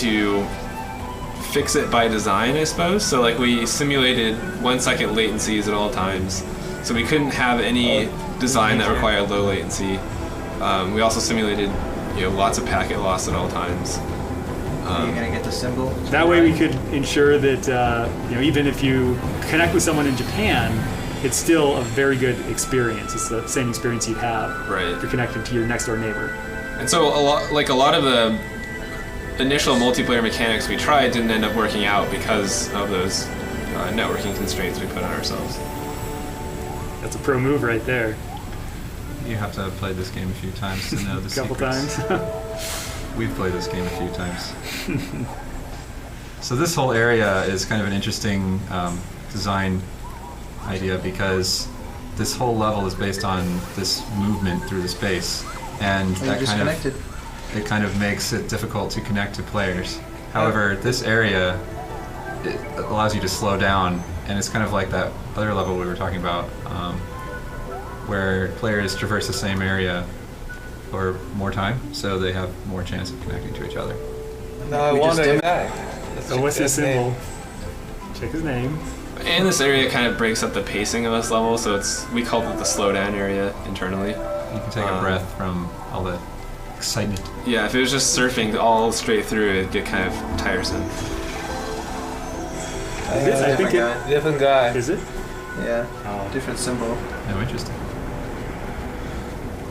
to fix it by design, I suppose. So like we simulated 1 second latencies at all times, so we couldn't have any design that required low latency. We also simulated, lots of packet loss at all times. You're gonna get the symbol. That way we could ensure that even if you connect with someone in Japan, it's still a very good experience. It's the same experience you'd have if you're connected to your next door neighbor. And so a lot of the initial multiplayer mechanics we tried didn't end up working out because of those networking constraints we put on ourselves. That's a pro move right there. You have to have played this game a few times to know the couple secrets. times. We've played this game a few times. So this whole area is kind of an interesting design idea because this whole level is based on this movement through the space, and that kind of makes it difficult to connect to players. However, this area, it allows you to slow down, and it's kind of like that other level we were talking about, where players traverse the same area for more time, so they have more chance of connecting to each other. No, I wonder if So what's his symbol? Check his name. And this area kind of breaks up the pacing of this level, so we called it the slowdown area internally. You can take a breath from all the excitement. Yeah, if it was just surfing all straight through, it'd get kind of tiresome. Different guy. Is it? Yeah, different symbol. No, interesting.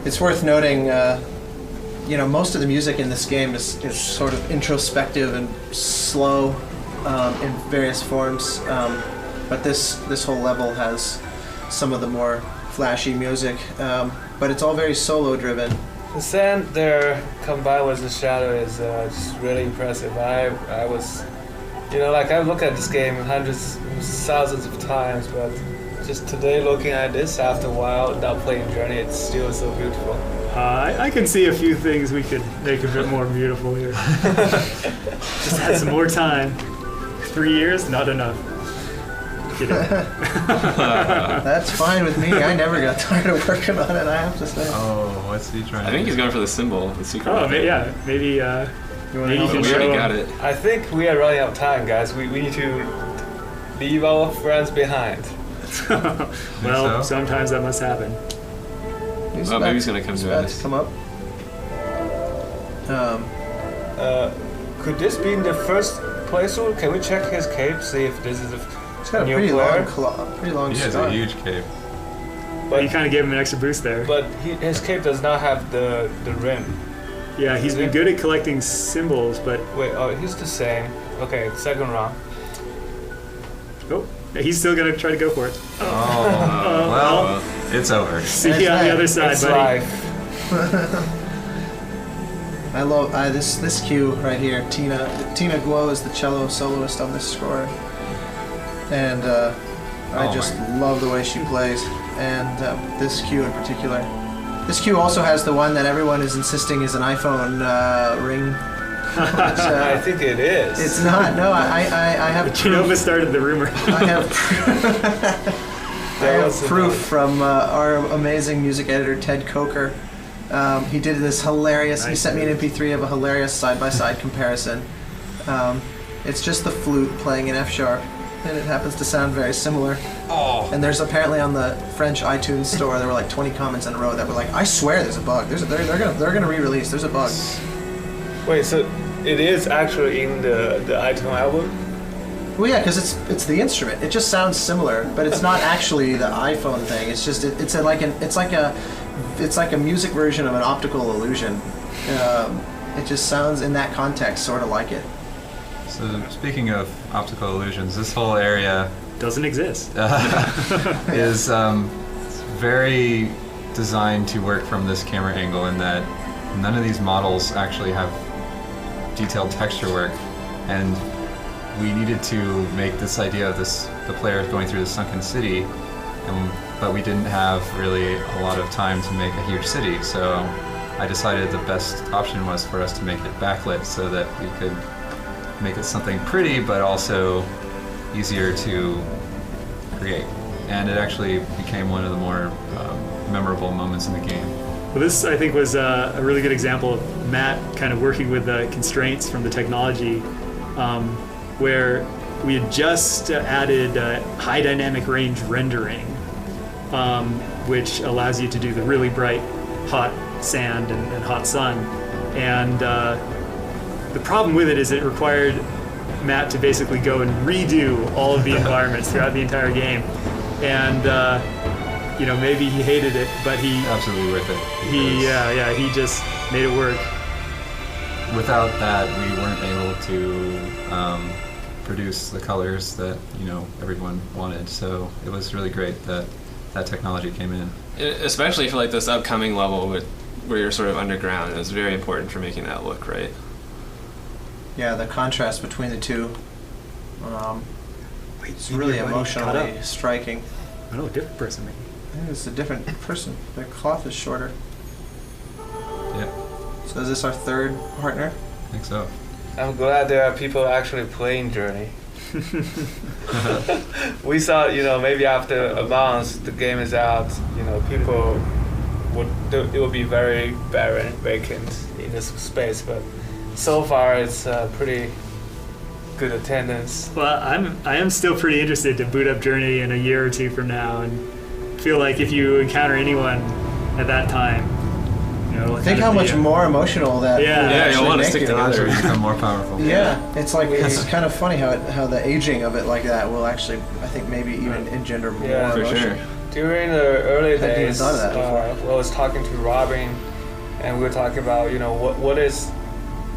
It's worth noting, most of the music in this game is sort of introspective and slow in various forms, but this whole level has some of the more flashy music, but it's all very solo driven. The sand there combined with the shadow is just really impressive. I was, I've looked at this game hundreds, thousands of times, but just today looking at this after a while, without playing Journey, it's still so beautiful. I can see a few things we could make a bit more beautiful here. Just add some more time. 3 years, not enough. Kidding. That's fine with me. I never got tired of working on it, I have to say. Oh, what's he trying to do? I think he's going for the symbol, the secret. Oh, maybe you can we show already him. got it. I think we are running out of time, guys. We need to leave our friends behind. Well, sometimes that must happen. Maybe he's going to come to us. Come up. Could this be in the first playthrough? Can we check his cape, see if this is It's got a new pretty player? long He has scar. a huge cape. But you kind of gave him an extra boost there. But his cape does not have the rim. Yeah, he's been good at collecting symbols, but... Wait, he's the same. Okay, second round. Oh, he's still going to try to go for it. Well, it's over. See you on the other side, It's buddy. life. I love this cue right here. Tina Guo is the cello soloist on this score, and I just love the way she plays. And this cue in particular. This cue also has the one that everyone is insisting is an iPhone ring. I think it is. It's not. No, I have. Genova started the rumor. I have proof from our amazing music editor Ted Coker. He did this hilarious. He sent me an MP3 of a hilarious side-by-side comparison. It's just the flute playing in F sharp, and it happens to sound very similar. Oh. And there's apparently on the French iTunes store there were like 20 comments in a row that were like, "I swear there's a bug. They're gonna re-release. There's a bug." Wait, so it is actually in the iTunes album? Well, yeah, because it's the instrument. It just sounds similar, but it's not actually the iPhone thing. It's just it's like a music version of an optical illusion. It just sounds in that context sort of like it. So speaking of optical illusions, this whole area Doesn't exist. is very designed to work from this camera angle in that none of these models actually have detailed texture work, and we needed to make this idea of the player going through the sunken city, but we didn't have really a lot of time to make a huge city, so I decided the best option was for us to make it backlit so that we could make it something pretty but also easier to create. And it actually became one of the more memorable moments in the game. Well, this I think was a really good example of Matt kind of working with the constraints from the technology, where we had just added high dynamic range rendering, which allows you to do the really bright, hot sand and hot sun. And the problem with it is it required Matt to basically go and redo all of the environments throughout the entire game. And maybe he hated it, but he absolutely worth it. He just made it work. Without that, we weren't able to produce the colors that everyone wanted. So it was really great that that technology came in. Especially for like this upcoming level where you're sort of underground, it was very important for making that look right. Yeah, the contrast between the two. It's really emotionally striking. Oh, a different person maybe. I think it's a different person. Their cloth is shorter. Yeah. So is this our third partner? I think so. I'm glad there are people actually playing Journey. We thought, maybe after a month the game is out, people it would be very barren, vacant in this space, but so far it's pretty good attendance. Well, I am still pretty interested to boot up Journey in a year or two from now, and feel like if you encounter anyone at that time, think how much more emotional that you'll want to stick together. Become more powerful. Yeah, it's like it's kind of funny how the aging of it like that will actually, I think, maybe even engender more emotion. Sure. During the early days, thought of that before. I was talking to Robin, and we were talking about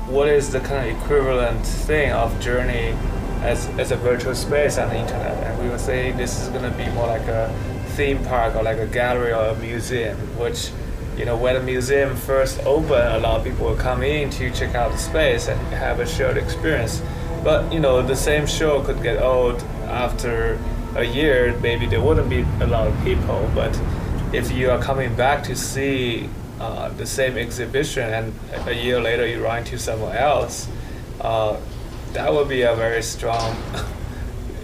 what is the kind of equivalent thing of Journey as a virtual space on the internet, and we were saying this is going to be more like a theme park or like a gallery or a museum, which when the museum first opened, a lot of people would come in to check out the space and have a shared experience. But the same show could get old after a year. Maybe there wouldn't be a lot of people, but if you are coming back to see the same exhibition and a year later you run into someone else, that would be a very strong,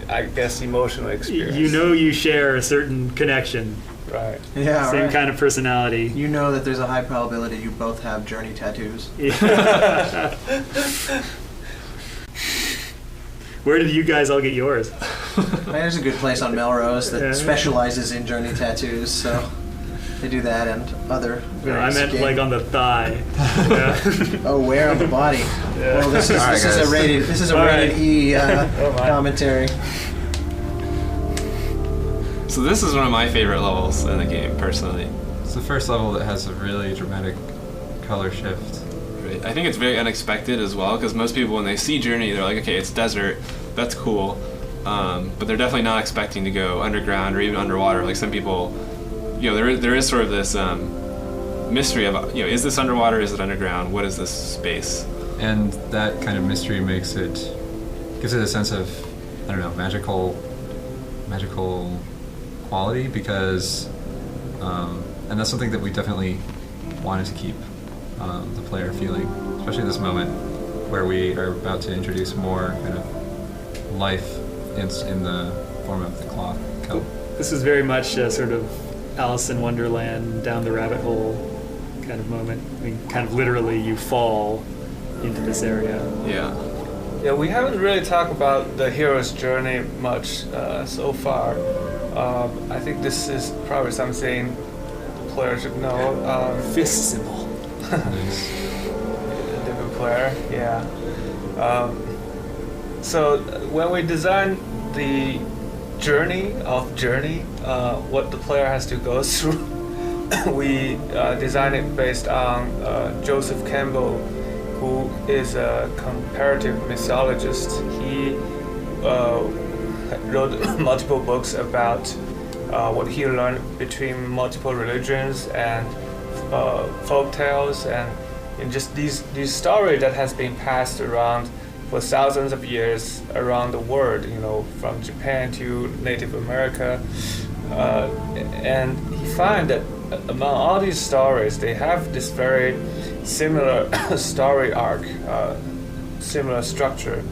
I guess, emotional experience. You share a certain connection. Right. Yeah. Same kind of personality. You know that there's a high probability you both have Journey tattoos. Where did you guys all get yours? There's a good place on Melrose that specializes in Journey tattoos, so they do that and other. I meant like on the thigh. Oh, where on the body? Yeah. Well, this is a rated E commentary. So this is one of my favorite levels in the game, personally. It's the first level that has a really dramatic color shift. Right. I think it's very unexpected as well, because most people, when they see Journey, they're like, okay, it's desert, that's cool, but they're definitely not expecting to go underground or even underwater. Like some people, there is sort of this mystery of, is this underwater, is it underground, what is this space? And that kind of mystery gives it a sense of, magical quality, because and that's something that we definitely wanted to keep the player feeling, especially this moment where we are about to introduce more kind of life in the form of the cloth coat. This is very much a sort of Alice in Wonderland, down the rabbit hole kind of moment. I mean, kind of literally you fall into this area. Yeah, we haven't really talked about the hero's journey much so far. I think this is probably something the player should know. Fist symbol. Different player, yeah. So when we design the journey, what the player has to go through, we designed it based on Joseph Campbell, who is a comparative mixologist. He wrote multiple books about what he learned between multiple religions and folk tales and just these stories that has been passed around for thousands of years around the world, from Japan to Native America, and he found that among all these stories, they have this very similar story arc, similar structure.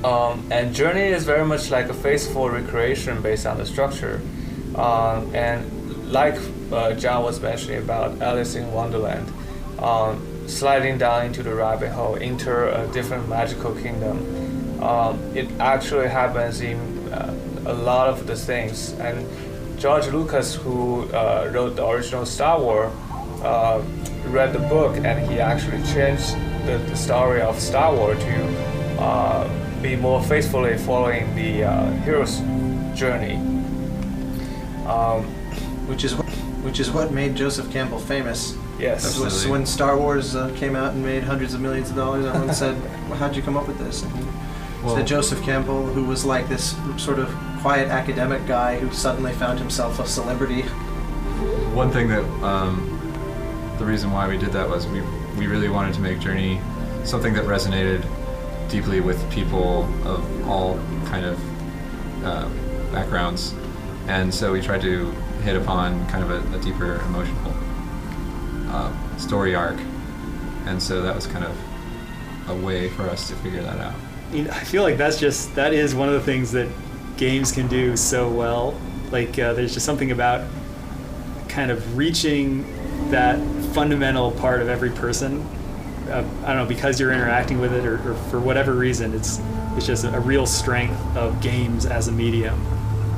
And Journey is very much like a faithful recreation based on the structure. And like John was mentioning about Alice in Wonderland, sliding down into the rabbit hole, enter a different magical kingdom. It actually happens in a lot of the things. And George Lucas, who wrote the original Star Wars, read the book, and he actually changed the story of Star Wars to be more faithfully following the hero's journey. Which is what made Joseph Campbell famous. Yes. It was when Star Wars came out and made hundreds of millions of dollars. Everyone said, well, "How'd you come up with this?" And he said Joseph Campbell, who was like this sort of quiet academic guy who suddenly found himself a celebrity. One thing that the reason why we did that was we really wanted to make Journey something that resonated deeply with people of all kind of backgrounds, and so we tried to hit upon kind of a deeper emotional story arc, and so that was kind of a way for us to figure that out. I feel like that is one of the things that games can do so well. Like there's just something about kind of reaching that fundamental part of every person. I don't know, because you're interacting with it, or for whatever reason, it's just a real strength of games as a medium.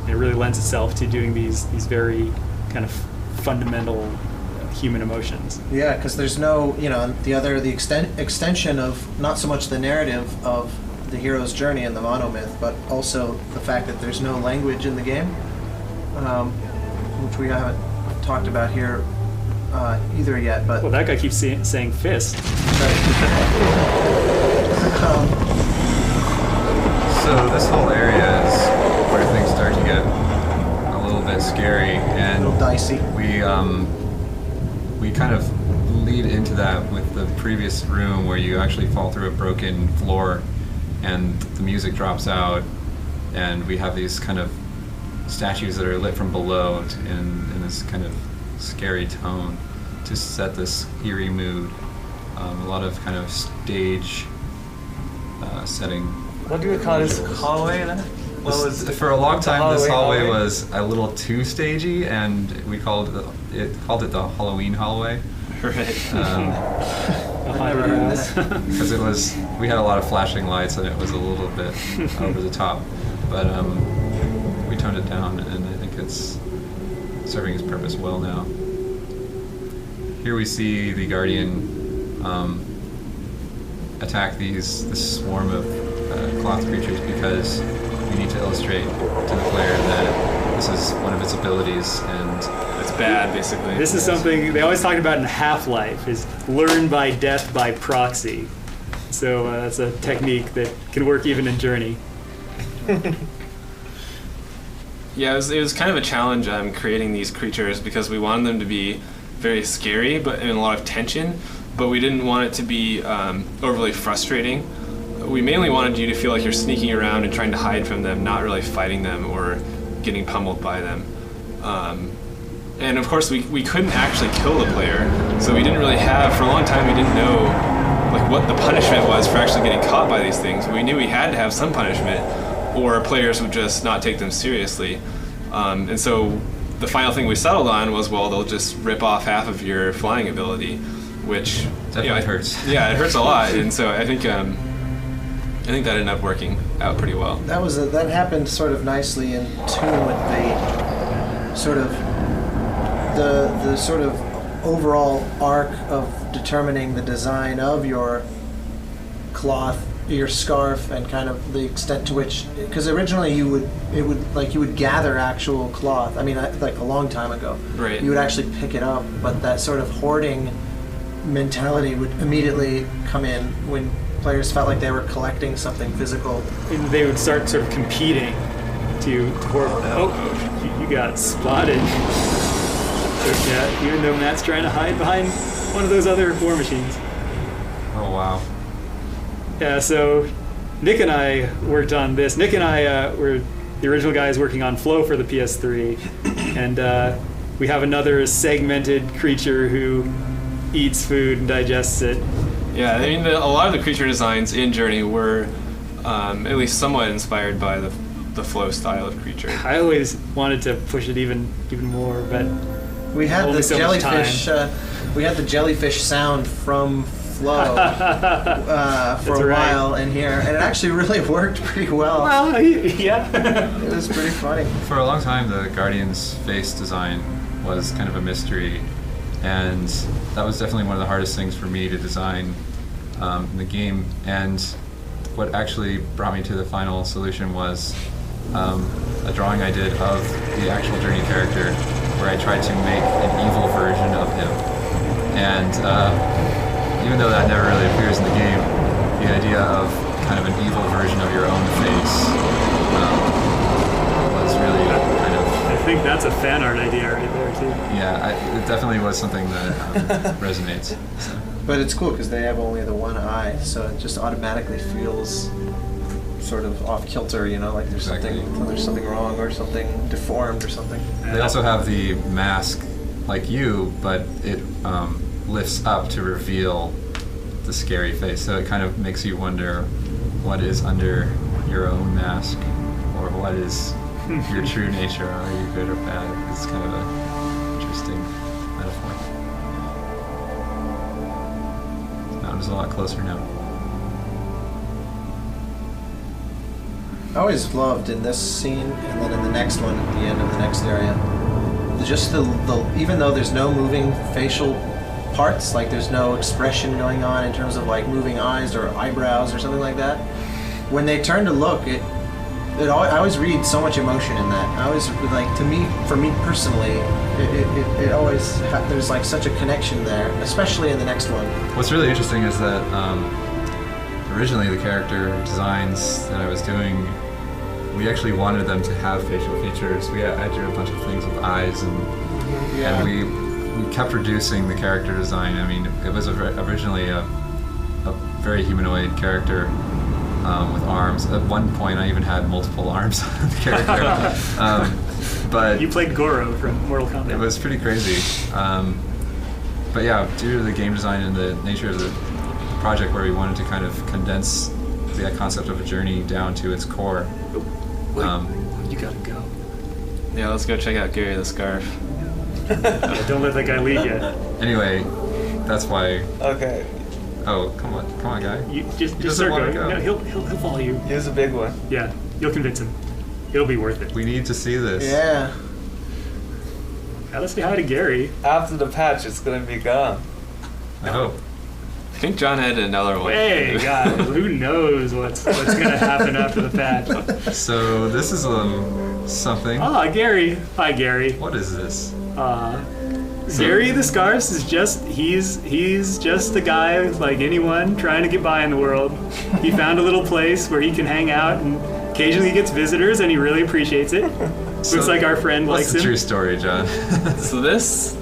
And it really lends itself to doing these very kind of fundamental human emotions. Yeah, because there's no, the extension of not so much the narrative of the hero's journey and the monomyth, but also the fact that there's no language in the game, which we haven't talked about here either yet. But well, that guy keeps saying fist. So this whole area is where things start to get a little bit scary, and a little dicey. We kind of lead into that with the previous room where you actually fall through a broken floor and the music drops out, and we have these kind of statues that are lit from below in this kind of scary tone to set this eerie mood. A lot of kind of stage setting. What do you call this hallway then? For a long time, this hallway hallway? was a little too stagey, and we called it the Halloween hallway. Right. Because we had a lot of flashing lights, and it was a little bit over the top. But we toned it down, and I think it's serving its purpose well now. Here we see the Guardian attack this swarm of cloth creatures because we need to illustrate to the player that this is one of its abilities, and It's bad, basically. This is something they always talk about in Half-Life, is learn by death by proxy. So that's a technique that can work even in Journey. Yeah, it was kind of a challenge creating these creatures because we wanted them to be very scary, but in a lot of tension, but we didn't want it to be overly frustrating. We mainly wanted you to feel like you're sneaking around and trying to hide from them, not really fighting them or getting pummeled by them. And of course, we couldn't actually kill the player, so we didn't really have, for a long time, we didn't know like what the punishment was for actually getting caught by these things. We knew we had to have some punishment, or players would just not take them seriously. And so the final thing we settled on was, well, they'll just rip off half of your flying ability, which definitely hurts. Yeah, it hurts a lot, and so I think that ended up working out pretty well. That happened sort of nicely in tune with the sort of the sort of overall arc of determining the design of your cloth, your scarf, and kind of the extent to which, because originally you would gather actual cloth. I mean, like a long time ago, right? You would actually pick it up, but that sort of hoarding mentality would immediately come in when players felt like they were collecting something physical. And they would start sort of competing to hoard. Oh, you got spotted. So, yeah, even though Matt's trying to hide behind one of those other war machines. Oh, wow. Yeah, so Nick and I worked on this. Nick and I were the original guys working on Flow for the PS3, and we have another segmented creature who eats food and digests it. Yeah, I mean, a lot of the creature designs in Journey were at least somewhat inspired by the Flow style of creature. I always wanted to push it even more, but We had Only the so much jellyfish. We had the jellyfish sound from Flow for That's a right. while in here, and it actually really worked pretty well. Well, yeah. It was pretty funny. For a long time, the Guardian's face design was kind of a mystery, and that was definitely one of the hardest things for me to design in the game. And what actually brought me to the final solution was a drawing I did of the actual Journey character, where I tried to make an evil version of him. And even though that never really appears in the game, the idea of kind of an evil version of your own face was really kind of... I think that's a fan art idea right there too. Yeah, it definitely was something that resonates. So. But it's cool because they have only the one eye, so it just automatically feels sort of off kilter, you know, like there's something wrong or something deformed or something. They also have the mask like you, but it lifts up to reveal the scary face, so it kind of makes you wonder what is under your own mask, or what is your true nature. Are you good or bad? It's kind of an interesting metaphor. The mountain's a lot closer now. I always loved in this scene, and then in the next one, at the end of the next area, just the even though there's no moving facial parts, like there's no expression going on in terms of like moving eyes or eyebrows or something like that, when they turn to look, I always read so much emotion in that. I always, like, for me personally, it always, there's like such a connection there, especially in the next one. What's really interesting is that originally the character designs that I was doing, we actually wanted them to have facial features. I drew a bunch of things with eyes, and we kept reducing the character design. I mean, it was originally a very humanoid character with arms. At one point, I even had multiple arms on the character. But You played Goro from Mortal Kombat. it was pretty crazy. But yeah, due to the game design and the nature of the project, where we wanted to kind of condense the concept of a journey down to its core. You gotta go. Yeah, let's go check out Gary the Scarf. Don't let that guy lead yet. Anyway, that's why. Okay, Oh, come on, guy. You just doesn't start wanna going. go. No, he'll follow you. here's a big one. Yeah, you'll convince him. It'll be worth it. We need to see this. Yeah. Now let's say hi to Gary. After the patch, it's gonna be gone. I hope. I think John had another one. Hey guys, who knows what's gonna happen after the patch? So this is something. Ah, Gary. Hi, Gary. What is this? Gary the Scarce is he's just a guy like anyone trying to get by in the world. He found a little place where he can hang out, and occasionally he gets visitors, and he really appreciates it. Looks like our friend What's likes the him. true story, John? So this,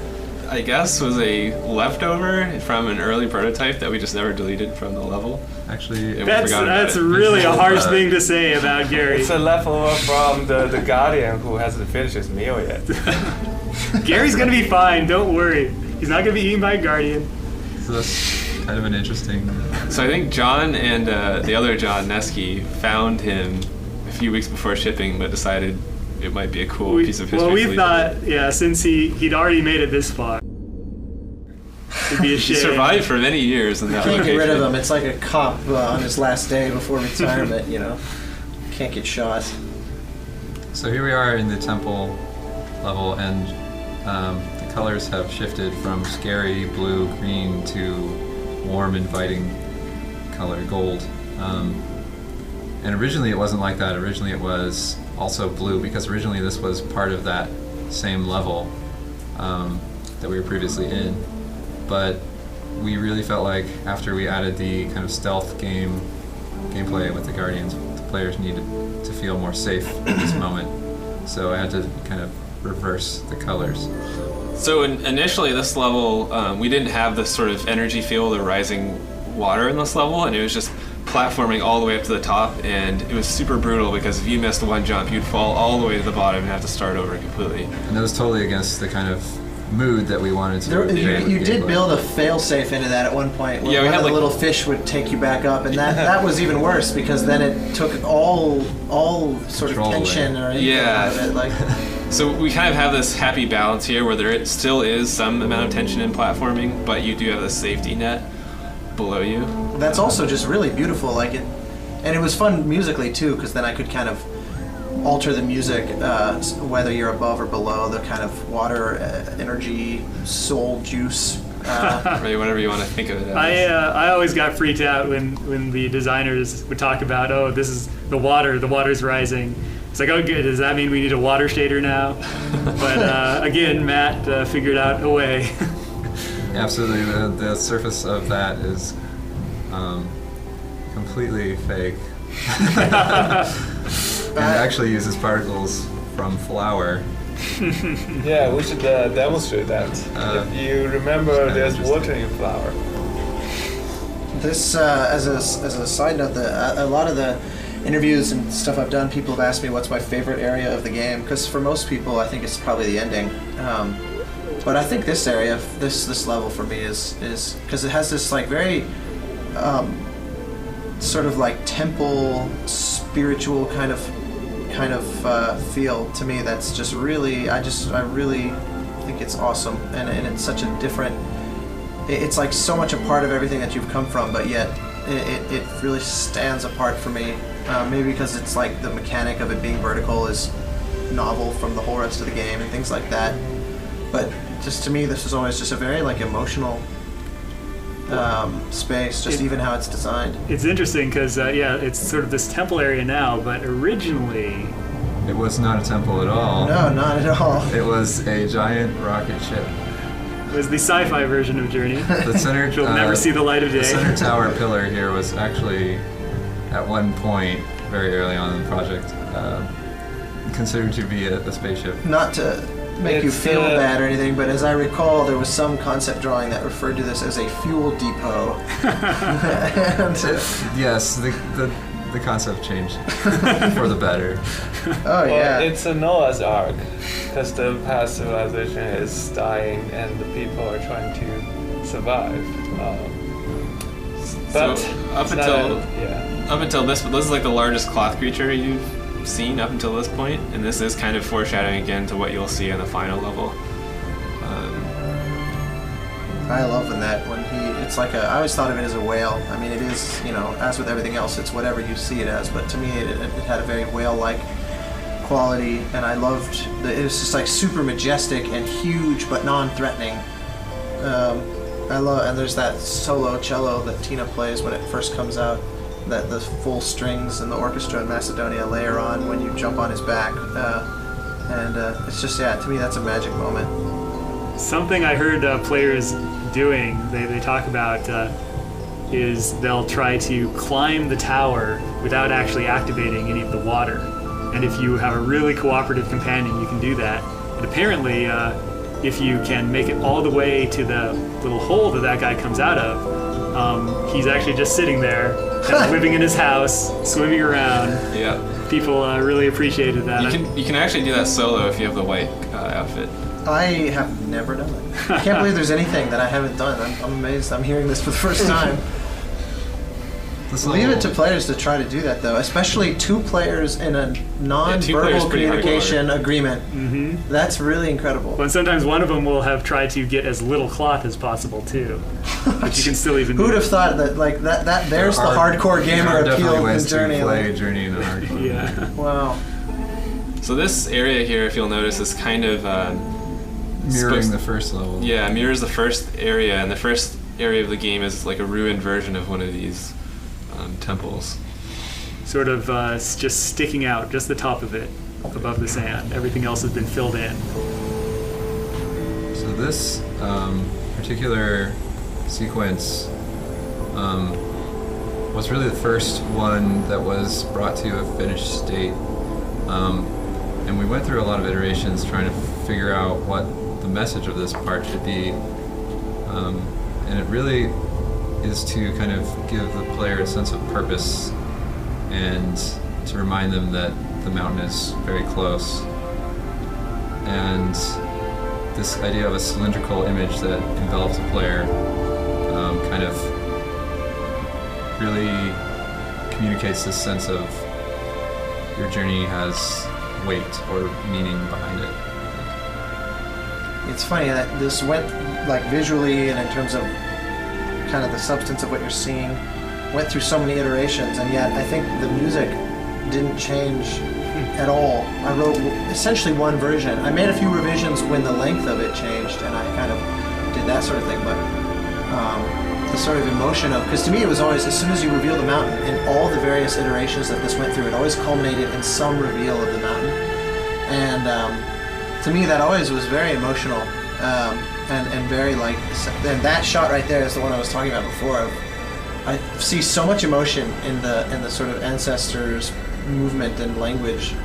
I guess, was a leftover from an early prototype that we just never deleted from the level. Actually, We That's forgot about it. really a harsh thing to say about Gary. It's a leftover from the Guardian who hasn't finished his meal yet. Gary's gonna be fine. Don't worry. He's not gonna be eaten by a guardian. so that's kind of an interesting. So I think John and the other John Nesky found him a few weeks before shipping, but decided it might be a cool piece of history. Well, to we leave thought, yeah, since he'd already made it this far, it'd be a He shame. survived for many years in that Can't location. get rid of him. It's like a cop on his last day before retirement, you know. Can't get shot. So here we are in the temple level, and the colors have shifted from scary blue, green to warm, inviting color gold. And originally it wasn't like that. Originally it was also blue, because originally this was part of that same level that we were previously in. But we really felt like after we added the kind of stealth gameplay with the Guardians, the players needed to feel more safe in this moment. So I had to kind of reverse the colors. So initially, this level, we didn't have this sort of energy field or rising water in this level, and it was just platforming all the way up to the top, and it was super brutal because if you missed one jump, you'd fall all the way to the bottom and have to start over completely. And that was totally against the kind of mood that we wanted to create with You did gameplay. build a fail-safe into that at one point, where Yeah, we one had of the like- little fish would take you back up, and that was even worse because then it took all sort Control of tension away. or anything Yeah. out of it. Like, So we kind of have this happy balance here where there still is some amount of tension in platforming, but you do have this safety net below you. That's also just really beautiful. Like it, and it was fun musically too, because then I could kind of alter the music, whether you're above or below, the kind of water, energy, soul juice. Right, whatever you want to think of it as. I always got freaked out when the designers would talk about, oh, this is the water's rising. It's like, oh, good. Does that mean we need a water shader now? But again, Matt figured out a way. Absolutely, the surface of that is completely fake. It actually uses particles from flour. Yeah, we should demonstrate that. If you remember, there's water in flour. This, as a side note, a lot of the interviews and stuff I've done, people have asked me what's my favorite area of the game, because for most people, I think it's probably the ending. But I think this area, this level for me is because it has this like very sort of like temple, spiritual kind of feel to me. That's just really, I really think it's awesome, and it's such a different. It's like so much a part of everything that you've come from, but yet it really stands apart for me. Maybe because it's like the mechanic of it being vertical is novel from the whole rest of the game and things like that. But just to me, this is always just a very like emotional space, just even how it's designed. It's interesting because it's sort of this temple area now, but originally it was not a temple at all. No, not at all. It was a giant rocket ship. it was the sci-fi version of Journey. The center, which will never see the light of day. The center tower pillar here was actually, at one point, very early on in the project, considered to be a spaceship. Not to make you feel bad or anything, but as I recall, there was some concept drawing that referred to this as a fuel depot. Yes, the concept changed for the better. Oh, yeah. Well, it's a Noah's Ark, because the past civilization is dying and the people are trying to survive. But so up until this is like the largest cloth creature you've seen up until this point, and this is kind of foreshadowing again to what you'll see in the final level. I love it's like I always thought of it as a whale. I mean, it is, as with everything else, it's whatever you see it as, but to me it had a very whale-like quality, and I loved it was just like super majestic and huge but non-threatening. And there's that solo cello that Tina plays when it first comes out, that the full strings and the orchestra in Macedonia layer on when you jump on his back, and it's just, to me that's a magic moment. Something I heard players doing, they talk about, is they'll try to climb the tower without actually activating any of the water. And if you have a really cooperative companion, you can do that. And apparently, if you can make it all the way to the little hole that guy comes out of, he's actually just sitting there, kind of living in his house, swimming around. Yeah. People really appreciated that. You can actually do that solo if you have the white outfit. I have never done it. I can't believe there's anything that I haven't done. I'm amazed. I'm hearing this for the first time. Leave it to players to try to do that, though, especially two players in a non-verbal communication agreement. Mm-hmm. That's really incredible. Well, and sometimes one of them will have tried to get as little cloth as possible, too. But you can still even Who'd have thought that, like, that there's the hardcore gamer appeal in Journey. Journey in a hardcore. Yeah. Wow. So this area here, if you'll notice, is kind of mirroring the first level. Yeah, mirrors the first area, and the first area of the game is like a ruined version of one of these temples. Sort of just sticking out, just the top of it, above the sand. Everything else has been filled in. So this particular sequence was really the first one that was brought to a finished state. And we went through a lot of iterations trying to figure out what the message of this part should be. And it really is to kind of give the player a sense of purpose and to remind them that the mountain is very close. And this idea of a cylindrical image that envelops a player kind of really communicates this sense of your journey has weight or meaning behind it. It's funny that this went, like, visually and in terms of kind of the substance of what you're seeing, went through so many iterations, and yet I think the music didn't change at all. I wrote essentially one version. I made a few revisions when the length of it changed, and I kind of did that sort of thing, but the sort of emotion of, because to me it was always, as soon as you reveal the mountain, in all the various iterations that this went through, it always culminated in some reveal of the mountain. And to me that always was very emotional, and very like, and that shot right there is the one I was talking about before. I see so much emotion in the sort of ancestors' movement and language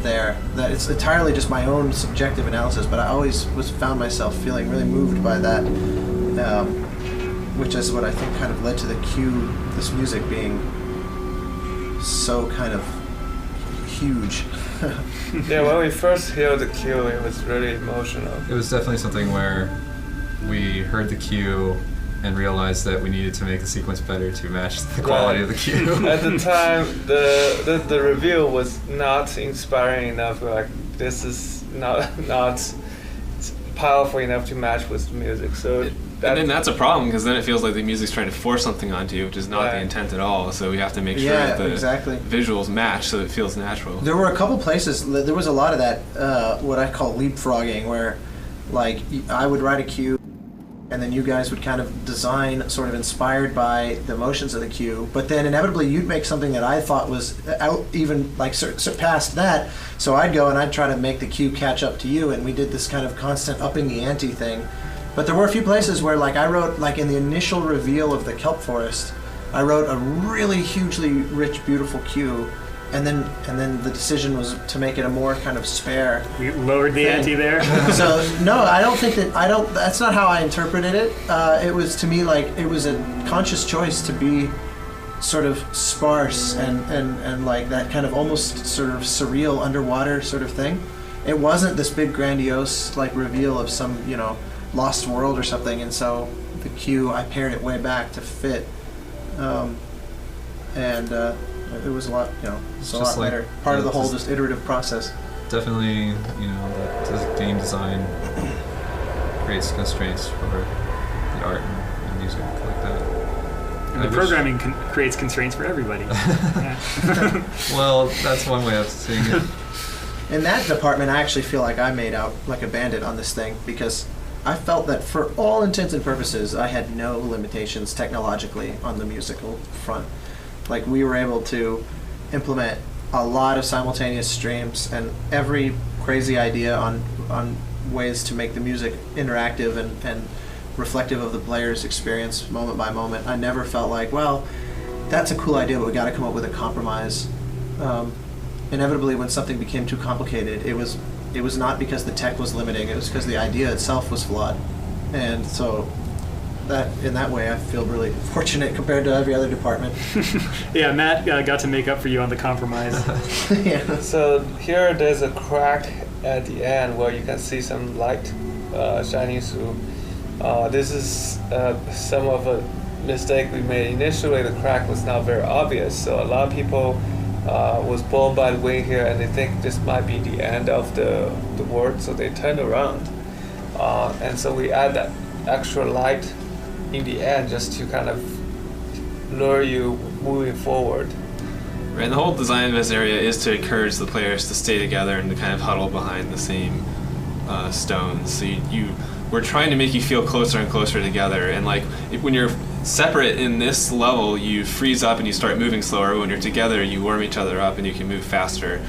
there, that it's entirely just my own subjective analysis, but I always found myself feeling really moved by that, which is what I think kind of led to the cue, this music being so kind of huge. Yeah, when we first heard the cue, it was really emotional. It was definitely something where we heard the cue and realized that we needed to make the sequence better to match the quality of the cue. At the time, the reveal was not inspiring enough. Like, this is not powerful enough to match with the music. So and then that's a problem, because then it feels like the music's trying to force something onto you, which is not the intent at all. So we have to make sure that the visuals match so it feels natural. There were a couple places, there was a lot of that, what I call leapfrogging, where like I would write a cue and then you guys would kind of design sort of inspired by the emotions of the cue, but then inevitably you'd make something that I thought was out, even like surpassed that, so I'd go and I'd try to make the cue catch up to you, and we did this kind of constant upping the ante thing. But there were a few places where, like, I wrote, like in the initial reveal of the kelp forest, I wrote a really hugely rich, beautiful cue, and then the decision was to make it a more kind of spare. We lowered the ante there. So no, I don't think that, that's not how I interpreted it. It was, to me, like, it was a conscious choice to be sort of sparse and like that kind of almost sort of surreal underwater sort of thing. It wasn't this big grandiose like reveal of some, lost world or something, and so the cue, I pared it way back to fit, and it was a lot, it's a lot better. Part of the whole just iterative process. Definitely, the game design creates constraints for the art and music like that. And the programming creates constraints for everybody. Well, that's one way of seeing it. In that department, I actually feel like I made out like a bandit on this thing, because I felt that for all intents and purposes, I had no limitations technologically on the musical front. Like, we were able to implement a lot of simultaneous streams and every crazy idea on ways to make the music interactive and reflective of the player's experience moment by moment. I never felt like, well, that's a cool idea, but we got to come up with a compromise. Inevitably, when something became too complicated, it was not because the tech was limiting, it was because the idea itself was flawed. And so that, in that way, I feel really fortunate compared to every other department. Yeah, Matt got to make up for you on the compromise. Yeah. So here there's a crack at the end where you can see some light shining through. This is some of a mistake we made. Initially, the crack was not very obvious, so a lot of people was blown by the wind here, and they think this might be the end of the word, so they turn around. And so we add that extra light in the end just to kind of lure you moving forward. Right, and the whole design of this area is to encourage the players to stay together and to kind of huddle behind the same stones. So we're trying to make you feel closer and closer together, and like when you're separate in this level, you freeze up and you start moving slower. When you're together, you warm each other up and you can move faster.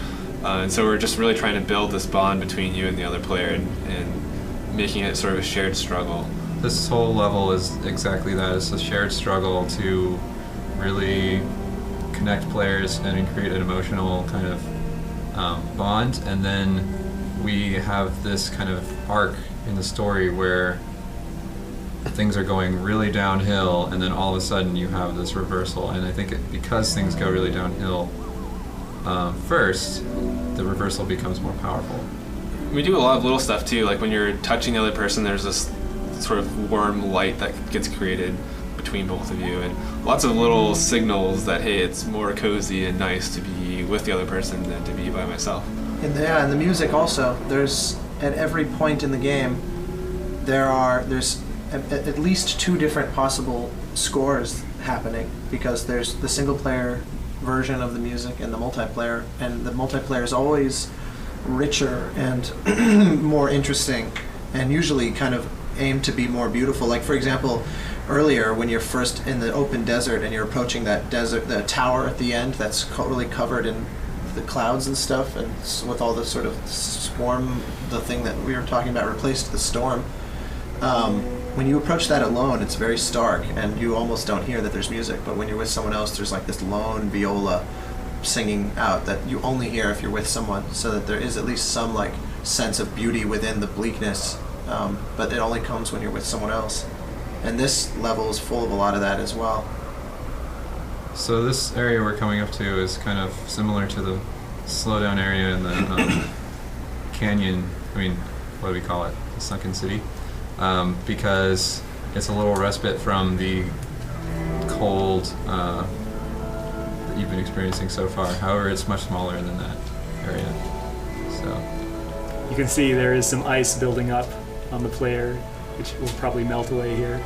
And so we're just really trying to build this bond between you and the other player, and making it sort of a shared struggle. This whole level is exactly that. It's a shared struggle to really connect players and create an emotional kind of bond. And then we have this kind of arc in the story where things are going really downhill, and then all of a sudden you have this reversal. And I think because things go really downhill first, the reversal becomes more powerful. We do a lot of little stuff too, like when you're touching the other person, there's this sort of warm light that gets created. between both of you, and lots of little signals that, hey, it's more cozy and nice to be with the other person than to be by myself. And the music also, there's at every point in the game there's at least 2 different possible scores happening, because there's the single player version of the music and the multiplayer, and the multiplayer is always richer and more interesting, and usually kind of aimed to be more beautiful. Like, for example, earlier when you're first in the open desert and you're approaching that desert, the tower at the end that's totally covered in the clouds and stuff, and with all the sort of swarm, the thing that we were talking about replaced the storm. When you approach that alone, it's very stark, and you almost don't hear that there's music. But when you're with someone else, there's like this lone viola singing out that you only hear if you're with someone, so that there is at least some like sense of beauty within the bleakness. But it only comes when you're with someone else. And this level is full of a lot of that as well. So this area we're coming up to is kind of similar to the slowdown area in the canyon. I mean, what do we call it? The sunken city. Because it's a little respite from the cold that you've been experiencing so far. However, it's much smaller than that area. So You can see there is some ice building up on the player, which will probably melt away here.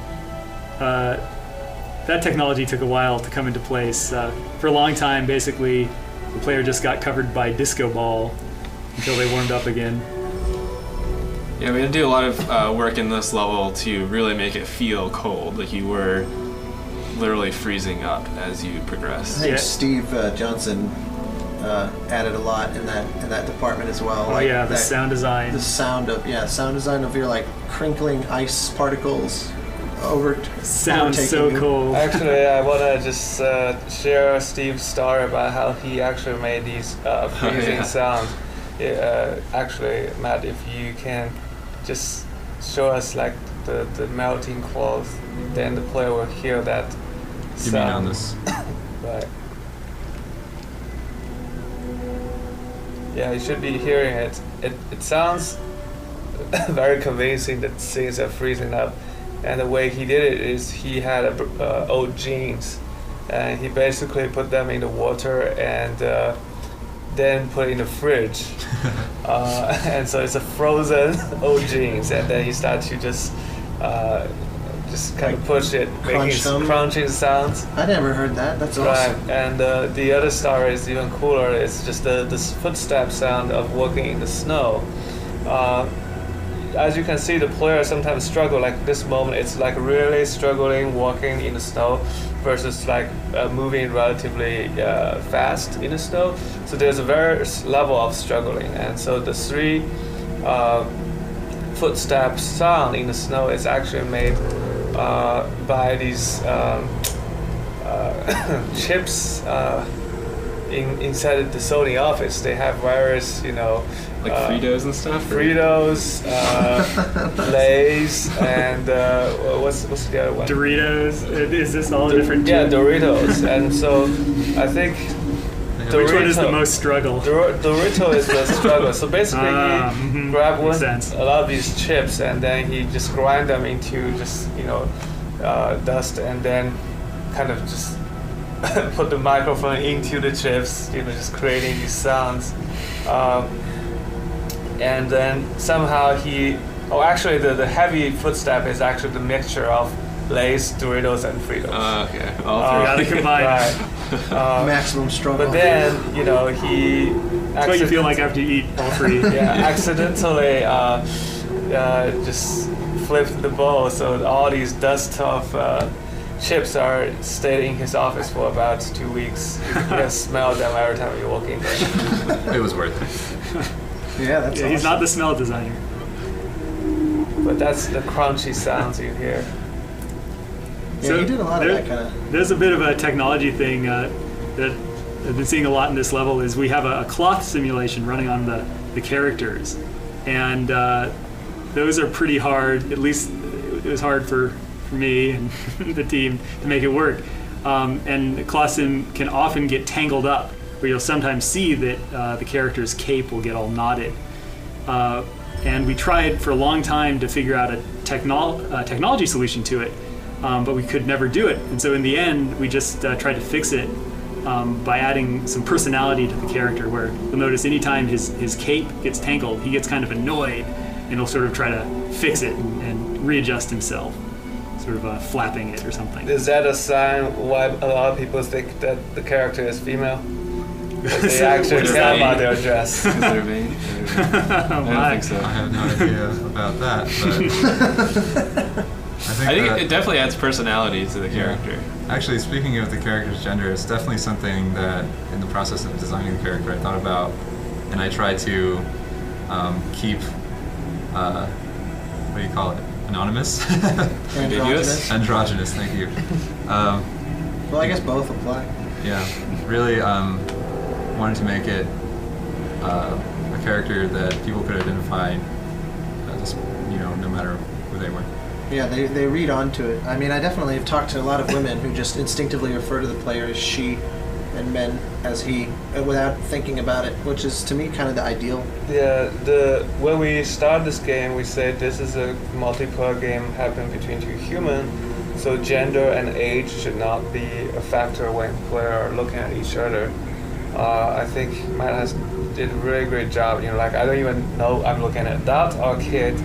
That technology took a while to come into place. For a long time, basically, the player just got covered by disco ball until they warmed up again. Yeah, we had to do a lot of work in this level to really make it feel cold, like you were literally freezing up as you progressed. I think Steve Johnson added a lot in that department as well. Oh, like yeah, the sound design. The sound design of your like crinkling ice particles sounds so you. cool. Actually, I want to just share Steve's story about how he actually made these freezing sounds. Actually, Matt, if you can just show us like the melting cloth, then the player will hear that sound. you mean on this? Right. Yeah, you should be hearing it. It sounds very convincing that things are freezing up. And the way he did it is he had old jeans, and he basically put them in the water and then put it in the fridge. And so it's a frozen old jeans, and then he started to just kind of push it, making crunching sounds. I never heard that. That's awesome. Right, and the other story is even cooler. It's just the footstep sound of walking in the snow. As you can see, the player sometimes struggle. Like this moment, it's like really struggling walking in the snow versus like moving relatively fast in the snow. So there's a various level of struggling, and so the 3 footsteps sound in the snow is actually made by these chips inside the Sony office. They have various, Like Fritos and stuff? Fritos, Lays, and what's the other one? Doritos. Is this all different? Yeah, Doritos. And so I think which one is the most struggle? Dorito is the struggle. So basically, he grabbed a lot of these chips, and then he just grind them into just dust, and then kind of just put the microphone into the chips, just creating these sounds. And then somehow actually the heavy footstep is actually the mixture of Lay's, Doritos, and Fritos. Okay, all 3. Gotta combine. Right. Maximum struggle. But then, he... That's what you feel like after you eat all 3. Yeah, accidentally just flipped the bowl, so all these dust of chips are stayed in his office for about 2 weeks. You can smell them every time you walk in there. It was worth it. Yeah, that's awesome. He's not the smell designer. But that's the crunchy sounds you hear. Yeah, so he did a lot of that kind of... There's a bit of a technology thing that I've been seeing a lot in this level is we have a cloth simulation running on the characters. And those are pretty hard. At least it was hard for me and the team to make it work. And the cloth sim can often get tangled up, where you'll sometimes see that the character's cape will get all knotted. And we tried for a long time to figure out a technology solution to it. but we could never do it. And so in the end, we just tried to fix it by adding some personality to the character, where you'll notice anytime his cape gets tangled, he gets kind of annoyed, and he'll sort of try to fix it and readjust himself, sort of flapping it or something. Is that a sign why a lot of people think that the character is female? That they actually care about their dress. Because they're vain? I don't think so. I have no idea about that, but I think it definitely adds personality to the character. Actually, speaking of the character's gender, it's definitely something that in the process of designing the character I thought about, and I tried to keep, what do you call it? Anonymous? Androgynous. Androgynous, thank you. Well, I guess both apply. Yeah, really wanted to make it a character that people could identify, just, no matter who they were. Yeah, they read onto it. I mean, I definitely have talked to a lot of women who just instinctively refer to the player as she and men as he without thinking about it, which is to me kind of the ideal. Yeah, when we started this game, we said this is a multiplayer game happening between two humans, so gender and age should not be a factor when players are looking at each other. I think Matt did a really great job. Like, I don't even know I'm looking at adult or kid,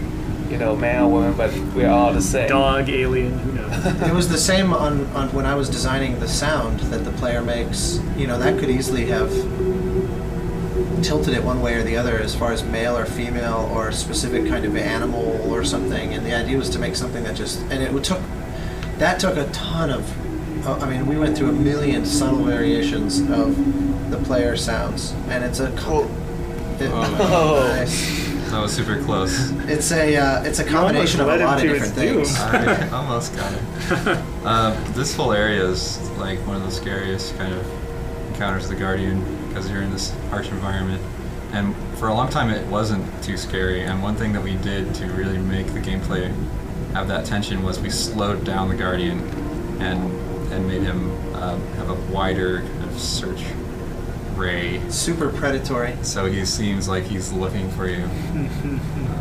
man or woman, but we're all the same. Dog, alien, who knows? It was the same on when I was designing the sound that the player makes. That could easily have tilted it one way or the other as far as male or female or specific kind of animal or something. And the idea was to make something that took a ton of. I mean, we went through a million subtle variations of the player sounds, and it's a. Nice. That was super close. It's a combination of a lot of different things. I almost got it. This whole area is like one of the scariest kind of encounters of the Guardian, because you're in this harsh environment. And for a long time it wasn't too scary, and one thing that we did to really make the gameplay have that tension was we slowed down the Guardian and made him have a wider kind of search ray. Super predatory. So he seems like he's looking for you.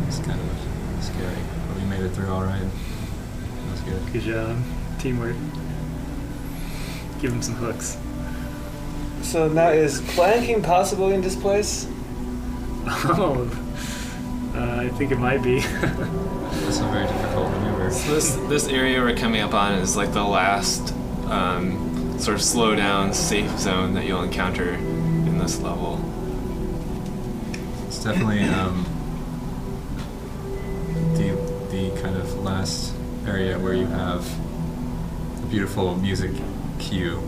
It's kind of scary, but we made it through all right. That was good. Good job. Teamwork. Give him some hooks. So now, is planking possible in this place? Oh, I think it might be. That's a very difficult maneuver. So this area we're coming up on is like the last sort of slow down safe zone that you'll encounter in this level. It's definitely the kind of last area where you have a beautiful music cue.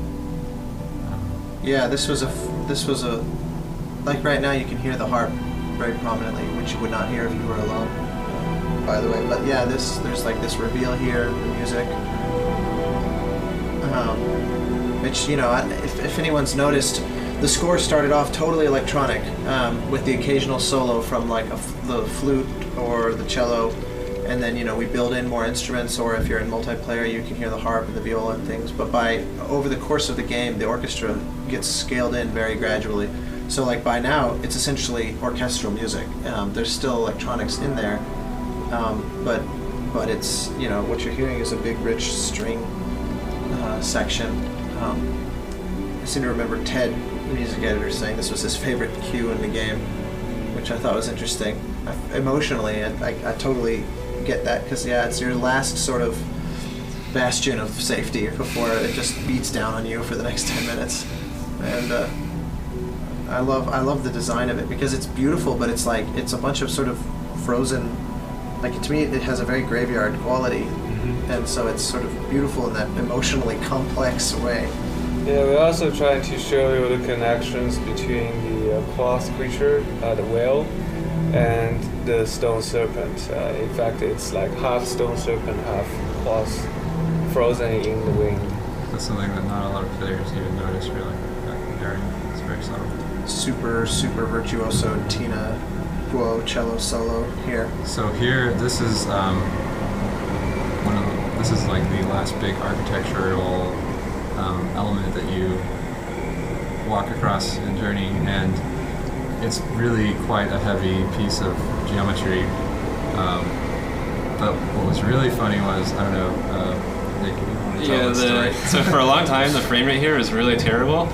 Yeah, this was a like right now you can hear the harp very prominently, which you would not hear if you were alone, by the way. But yeah, there's like this reveal here, the music, which if anyone's noticed, the score started off totally electronic, with the occasional solo from like the flute or the cello, and then we build in more instruments, or if you're in multiplayer you can hear the harp and the viola and things. But over the course of the game, the orchestra gets scaled in very gradually. So like by now it's essentially orchestral music. There's still electronics in there, but it's what you're hearing is a big rich string section. I seem to remember Ted, the music editor, saying this was his favorite cue in the game, which I thought was interesting. Emotionally, I totally get that, because it's your last sort of bastion of safety before it just beats down on you for the next 10 minutes. And I love the design of it, because it's beautiful, but it's a bunch of sort of frozen, like, to me it has a very graveyard quality. Mm-hmm. And so it's sort of beautiful in that emotionally complex way. Yeah, we're also trying to show you the connections between the cloth creature, the whale, and the stone serpent. In fact, it's like half stone serpent, half cloth, frozen in the wind. That's something that not a lot of players even notice, really. It's very subtle. Super virtuoso Tina Guo cello solo here. So here, this is this is like the last big architectural element that you walk across in Journey, and it's really quite a heavy piece of geometry. But what was really funny was, I don't know, Like, you want to Yeah, tell the story. so for a long time, the frame rate here is really terrible.